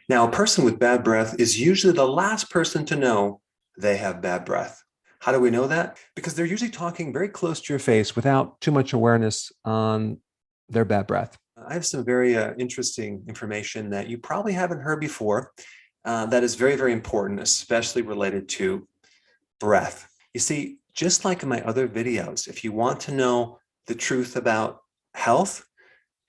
Now, a person with bad breath is usually the last person to know they have bad breath. How do we know that? Because they're usually talking very close to your face without too much awareness on their bad breath. I have some very interesting information that you probably haven't heard before that is very, very important, especially related to breath. You see, just like in my other videos, if you want to know the truth about health,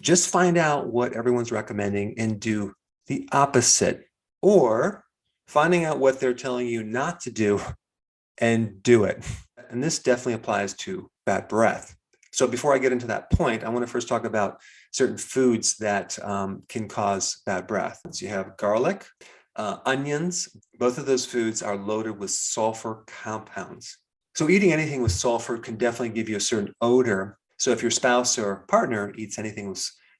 just find out what everyone's recommending and do the opposite, or finding out what they're telling you not to do and do it. And this definitely applies to bad breath. So before I get into that point, I want to first talk about certain foods that can cause bad breath. So you have garlic, onions. Both of those foods are loaded with sulfur compounds. So eating anything with sulfur can definitely give you a certain odor. So if your spouse or partner eats anything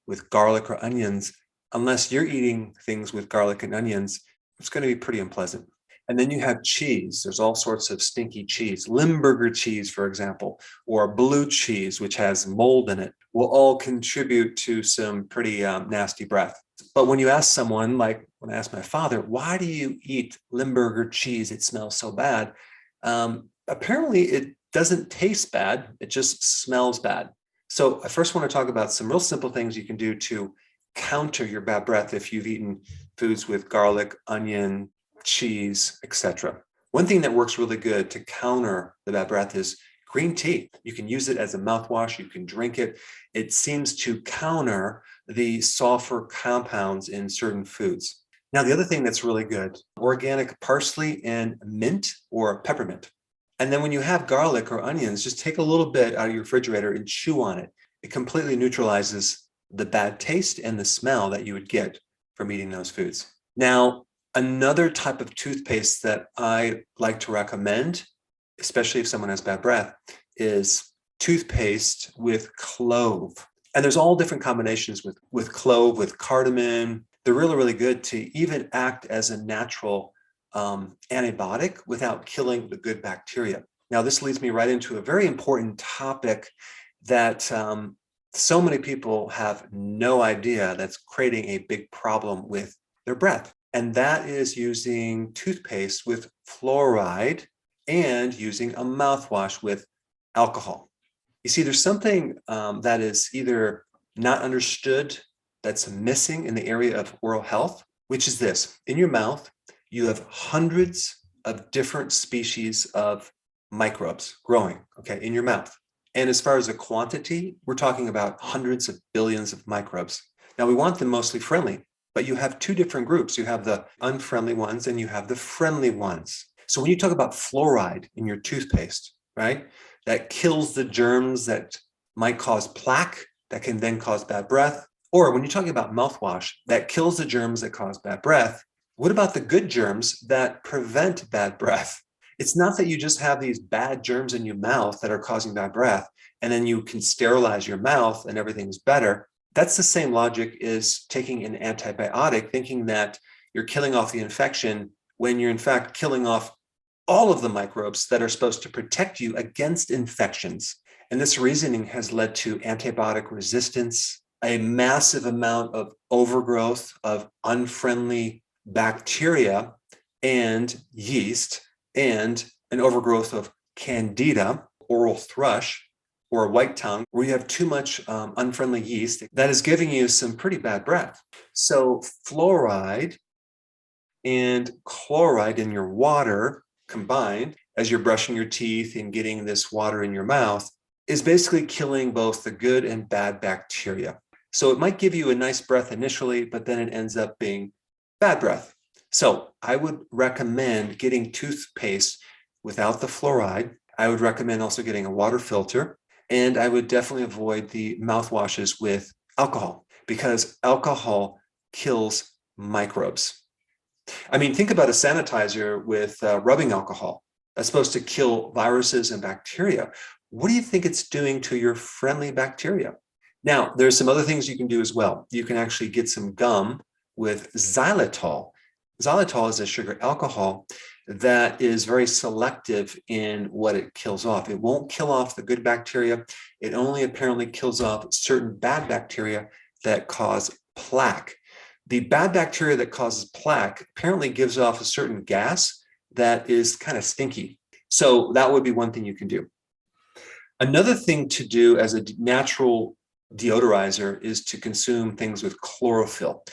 with garlic or onions, unless you're eating things with garlic and onions, it's going to be pretty unpleasant. And then you have cheese. There's all sorts of stinky cheese. Limburger cheese, for example, or blue cheese, which has mold in it, will all contribute to some pretty nasty breath. But when you ask someone, like when I asked my father, why do you eat Limburger cheese? It smells so bad. Apparently, it doesn't taste bad. It just smells bad. So I first want to talk about some real simple things you can do to counter your bad breath if you've eaten foods with garlic, onion, cheese, etc. One thing that works really good to counter the bad breath is green tea. You can use it as a mouthwash. You can drink it. It seems to counter the sulfur compounds in certain foods. Now, the other thing that's really good, organic parsley and mint or peppermint. And then when you have garlic or onions, just take a little bit out of your refrigerator and chew on it. It completely neutralizes the bad taste and the smell that you would get from eating those foods. Now, another type of toothpaste that I like to recommend, especially if someone has bad breath, is toothpaste with clove. And there's all different combinations with clove, with cardamom. They're really, really good to even act as a natural antibiotic without killing the good bacteria. Now, this leads me right into a very important topic that so many people have no idea that's creating a big problem with their breath. And that is using toothpaste with fluoride and using a mouthwash with alcohol. You see, there's something that is either not understood, that's missing in the area of oral health, which is this. In your mouth, you have hundreds of different species of microbes growing, okay, in your mouth. And as far as the quantity, we're talking about hundreds of billions of microbes. Now, we want them mostly friendly, but you have two different groups. You have the unfriendly ones and you have the friendly ones. So when you talk about fluoride in your toothpaste, right, that kills the germs that might cause plaque, that can then cause bad breath. Or when you're talking about mouthwash, that kills the germs that cause bad breath. What about the good germs that prevent bad breath? It's not that you just have these bad germs in your mouth that are causing bad breath, and then you can sterilize your mouth and everything's better. That's the same logic as taking an antibiotic, thinking that you're killing off the infection when you're in fact killing off all of the microbes that are supposed to protect you against infections. And this reasoning has led to antibiotic resistance, a massive amount of overgrowth of unfriendly bacteria and yeast, and an overgrowth of candida, oral thrush, or white tongue, where you have too much unfriendly yeast that is giving you some pretty bad breath. So fluoride and chloride in your water combined, as you're brushing your teeth and getting this water in your mouth, is basically killing both the good and bad bacteria. So it might give you a nice breath initially, but then it ends up being bad breath. So I would recommend getting toothpaste without the fluoride. I would recommend also getting a water filter. And I would definitely avoid the mouthwashes with alcohol, because alcohol kills microbes. I mean, think about a sanitizer with rubbing alcohol. That's supposed to kill viruses and bacteria. What do you think it's doing to your friendly bacteria? Now, there's some other things you can do as well. You can actually get some gum with xylitol. Xylitol is a sugar alcohol that is very selective in what it kills off. It won't kill off the good bacteria. It only apparently kills off certain bad bacteria that cause plaque. The bad bacteria that causes plaque apparently gives off a certain gas that is kind of stinky. So that would be one thing you can do. Another thing to do as a natural deodorizer is to consume things with chlorophyll.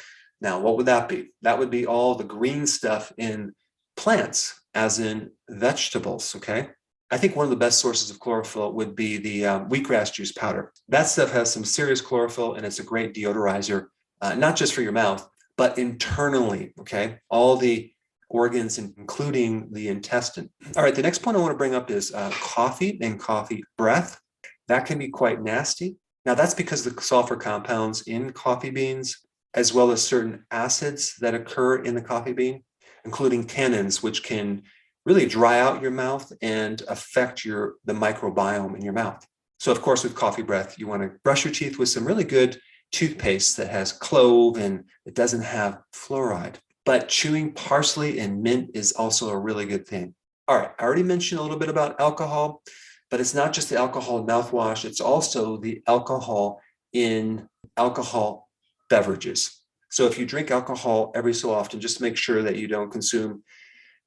Now, what would that be? That would be all the green stuff in plants, as in vegetables, okay? I think one of the best sources of chlorophyll would be the wheatgrass juice powder. That stuff has some serious chlorophyll, and it's a great deodorizer, not just for your mouth, but internally, okay? All the organs, including the intestine. All right, the next point I want to bring up is coffee and coffee breath. That can be quite nasty. Now, that's because of the sulfur compounds in coffee beans, as well as certain acids that occur in the coffee bean, including tannins, which can really dry out your mouth and affect the microbiome in your mouth. So, of course, with coffee breath, you want to brush your teeth with some really good toothpaste that has clove and it doesn't have fluoride. But chewing parsley and mint is also a really good thing. All right, I already mentioned a little bit about alcohol, but it's not just the alcohol in mouthwash, it's also the alcohol in alcohol beverages. So if you drink alcohol every so often, just make sure that you don't consume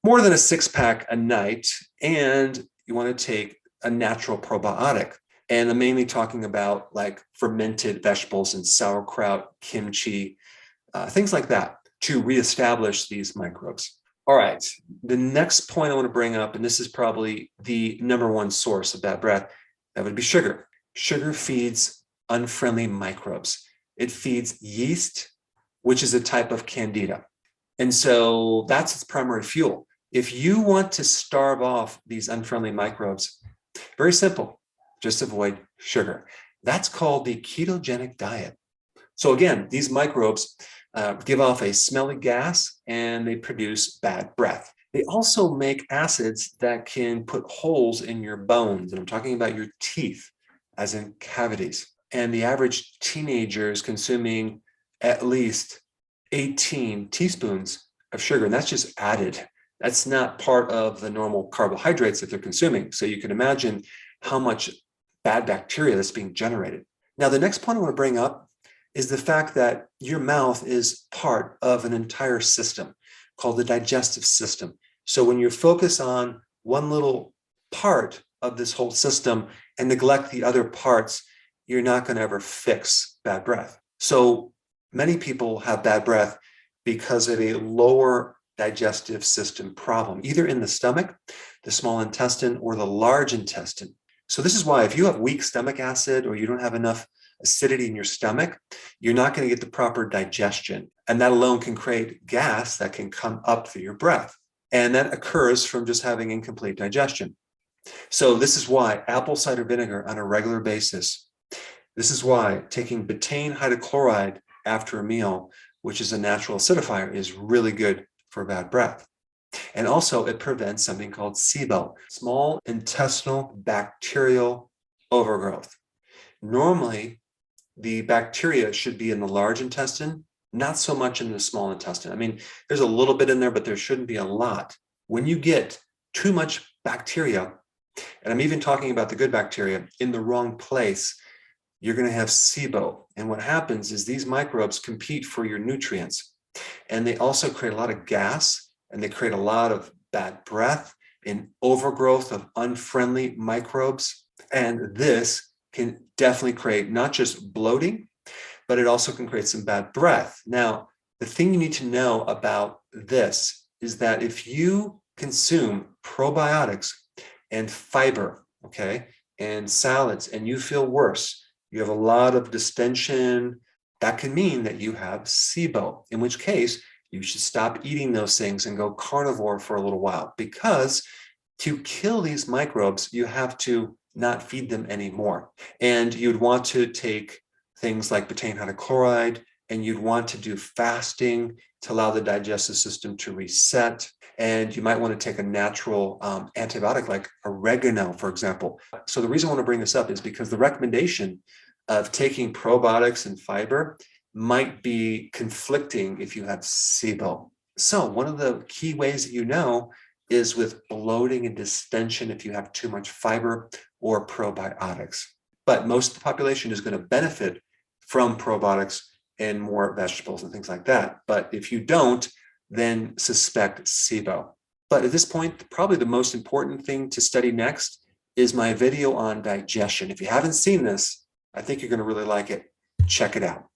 more than a 6-pack a night, and you want to take a natural probiotic. And I'm mainly talking about like fermented vegetables and sauerkraut, kimchi, things like that, to reestablish these microbes. All right, the next point I want to bring up, and this is probably the number one source of bad breath, that would be sugar. Sugar feeds unfriendly microbes. It feeds yeast, which is a type of candida. And so that's its primary fuel. If you want to starve off these unfriendly microbes, very simple, just avoid sugar. That's called the ketogenic diet. So again, these microbes give off a smelly gas and they produce bad breath. They also make acids that can put holes in your bones. And I'm talking about your teeth, as in cavities. And the average teenager is consuming at least 18 teaspoons of sugar, and that's just added. That's not part of the normal carbohydrates that they're consuming. So you can imagine how much bad bacteria that's being generated. Now, the next point I want to bring up is the fact that your mouth is part of an entire system called the digestive system. So when you focus on one little part of this whole system and neglect the other parts, you're not going to ever fix bad breath. So many people have bad breath because of a lower digestive system problem, either in the stomach, the small intestine, or the large intestine. So this is why if you have weak stomach acid or you don't have enough acidity in your stomach, you're not going to get the proper digestion. And that alone can create gas that can come up through your breath. And that occurs from just having incomplete digestion. So this is why apple cider vinegar on a regular basis. This is why taking betaine hydrochloride after a meal, which is a natural acidifier, is really good for bad breath. And also it prevents something called SIBO, small intestinal bacterial overgrowth. Normally, the bacteria should be in the large intestine, not so much in the small intestine. I mean, there's a little bit in there, but there shouldn't be a lot. When you get too much bacteria, and I'm even talking about the good bacteria, in the wrong place, you're going to have SIBO. And what happens is these microbes compete for your nutrients. And they also create a lot of gas, and they create a lot of bad breath and overgrowth of unfriendly microbes. And this can definitely create not just bloating, but it also can create some bad breath. Now, the thing you need to know about this is that if you consume probiotics and fiber, okay, and salads, and you feel worse, you have a lot of distension, that can mean that you have SIBO, in which case you should stop eating those things and go carnivore for a little while, because to kill these microbes, you have to not feed them anymore. And you'd want to take things like betaine hydrochloride, and you'd want to do fasting to allow the digestive system to reset. And you might want to take a natural antibiotic like oregano, for example. So the reason I want to bring this up is because the recommendation of taking probiotics and fiber might be conflicting if you have SIBO. So one of the key ways that you know is with bloating and distension if you have too much fiber or probiotics. But most of the population is going to benefit from probiotics and more vegetables and things like that. But if you don't, then suspect SIBO. But at this point, probably the most important thing to study next is my video on digestion. If you haven't seen this, I think you're going to really like it. Check it out.